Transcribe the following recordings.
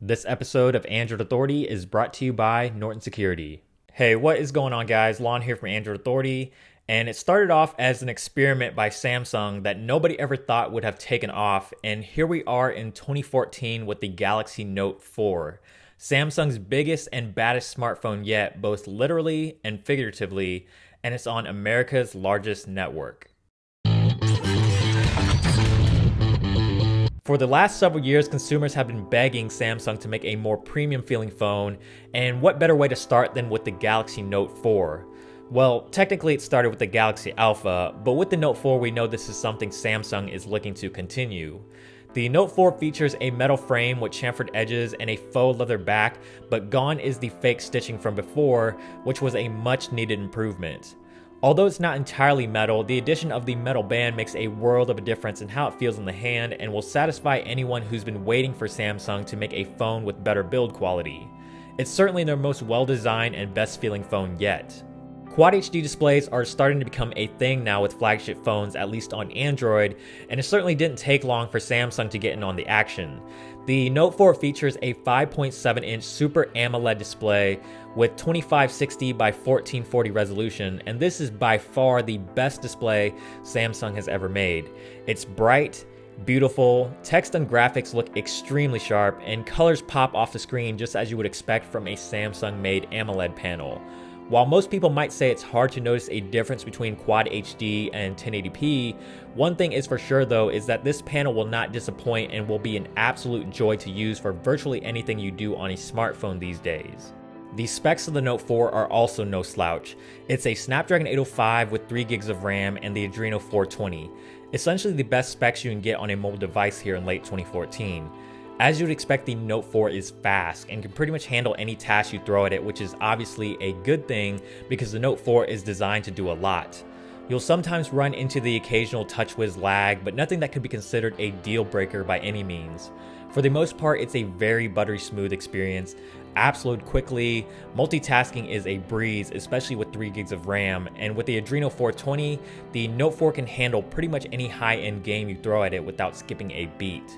This episode of Android Authority is brought to you by Norton Security. Hey, what is going on, guys? Lon here from Android Authority, and it started off as an experiment by Samsung that nobody ever thought would have taken off, and here we are in 2014 with the Galaxy Note 4. Samsung's biggest and baddest smartphone yet, both literally and figuratively, and it's on America's largest network. For the last several years, consumers have been begging Samsung to make a more premium feeling phone, and what better way to start than with the Galaxy Note 4? Well, technically it started with the Galaxy Alpha, but with the Note 4 we know this is something Samsung is looking to continue. The Note 4 features a metal frame with chamfered edges and a faux leather back, but gone is the fake stitching from before, which was a much needed improvement. Although it's not entirely metal, the addition of the metal band makes a world of a difference in how it feels in the hand and will satisfy anyone who's been waiting for Samsung to make a phone with better build quality. It's certainly their most well-designed and best-feeling phone yet. Quad HD displays are starting to become a thing now with flagship phones, at least on Android, and it certainly didn't take long for Samsung to get in on the action. The Note 4 features a 5.7-inch Super AMOLED display with 2560 by 1440 resolution, and this is by far the best display Samsung has ever made. It's bright, beautiful, text and graphics look extremely sharp, and colors pop off the screen just as you would expect from a Samsung-made AMOLED panel. While most people might say it's hard to notice a difference between Quad HD and 1080p, one thing is for sure though is that this panel will not disappoint and will be an absolute joy to use for virtually anything you do on a smartphone these days. The specs of the Note 4 are also no slouch. It's a Snapdragon 805 with 3 gigs of RAM and the Adreno 420. Essentially the best specs you can get on a mobile device here in late 2014. As you would expect, the Note 4 is fast and can pretty much handle any task you throw at it, which is obviously a good thing because the Note 4 is designed to do a lot. You'll sometimes run into the occasional TouchWiz lag, but nothing that could be considered a deal breaker by any means. For the most part, it's a very buttery smooth experience. Apps load quickly, multitasking is a breeze, especially with 3 gigs of RAM, and with the Adreno 420, the Note 4 can handle pretty much any high-end game you throw at it without skipping a beat.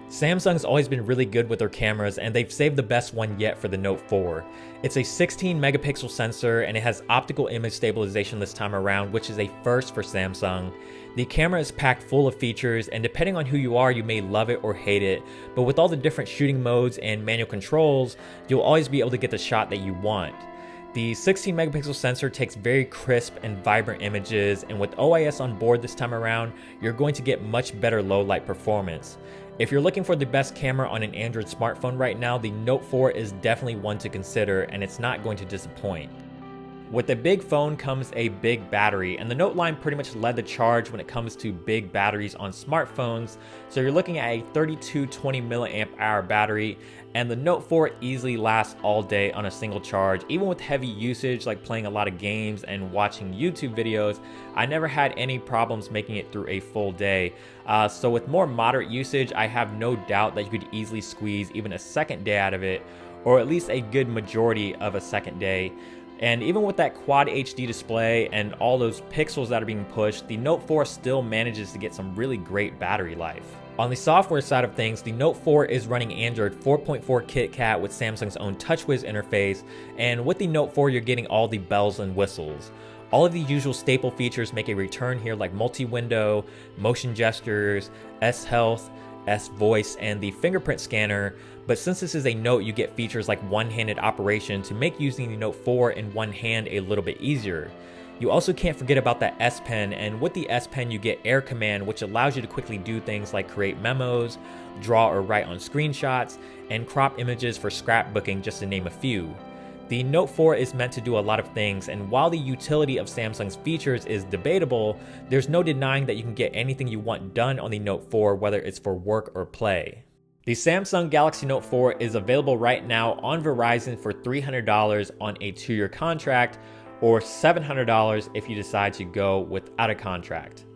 Samsung's always been really good with their cameras, and they've saved the best one yet for the Note 4. It's a 16 megapixel sensor and it has optical image stabilization this time around, which is a first for Samsung. The camera is packed full of features, and depending on who you are, you may love it or hate it, but with all the different shooting modes and manual controls, you'll always be able to get the shot that you want. The 16 megapixel sensor takes very crisp and vibrant images, and with OIS on board this time around, you're going to get much better low light performance. If you're looking for the best camera on an Android smartphone right now, the Note 4 is definitely one to consider, and it's not going to disappoint. With a big phone comes a big battery, and the Note line pretty much led the charge when it comes to big batteries on smartphones. So you're looking at a 3220 milliamp hour battery, and the Note 4 easily lasts all day on a single charge. Even with heavy usage like playing a lot of games and watching YouTube videos, I never had any problems making it through a full day. So with more moderate usage, I have no doubt that you could easily squeeze even a second day out of it, or at least a good majority of a second day. And even with that Quad HD display and all those pixels that are being pushed, the Note 4 still manages to get some really great battery life. On the software side of things, the Note 4 is running Android 4.4 KitKat with Samsung's own TouchWiz interface, and with the Note 4 you're getting all the bells and whistles. All of the usual staple features make a return here, like multi-window, motion gestures, S-Health, S-Voice, and the fingerprint scanner, but since this is a Note, you get features like one-handed operation to make using the Note 4 in one hand a little bit easier. You also can't forget about that S Pen, and with the S Pen you get Air Command, which allows you to quickly do things like create memos, draw or write on screenshots, and crop images for scrapbooking, just to name a few. The Note 4 is meant to do a lot of things, and while the utility of Samsung's features is debatable, there's no denying that you can get anything you want done on the Note 4, whether it's for work or play. The Samsung Galaxy Note 4 is available right now on Verizon for $300 on a 2-year contract, or $700 if you decide to go without a contract.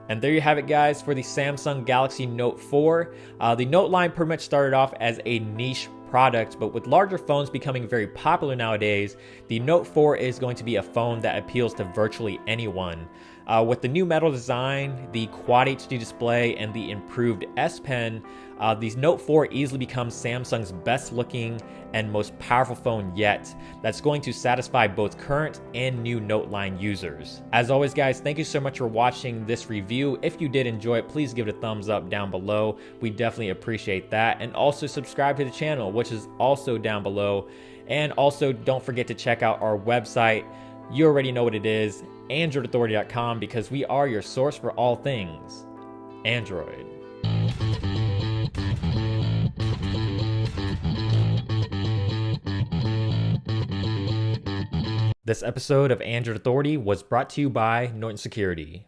And there you have it, guys, for the Samsung Galaxy Note 4. The Note line pretty much started off as a niche product, but with larger phones becoming very popular nowadays, the Note 4 is going to be a phone that appeals to virtually anyone. With the new metal design, the Quad HD display, and the improved S Pen, these Note 4 easily becomes Samsung's best looking and most powerful phone yet that's going to satisfy both current and new Note line users. As always guys, thank you so much for watching this review. If you did enjoy it, please give it a thumbs up down below. We definitely appreciate that. And also subscribe to the channel, which is also down below. And also don't forget to check out our website. You already know what it is, AndroidAuthority.com, because we are your source for all things Android. This episode of Android Authority was brought to you by Norton Security.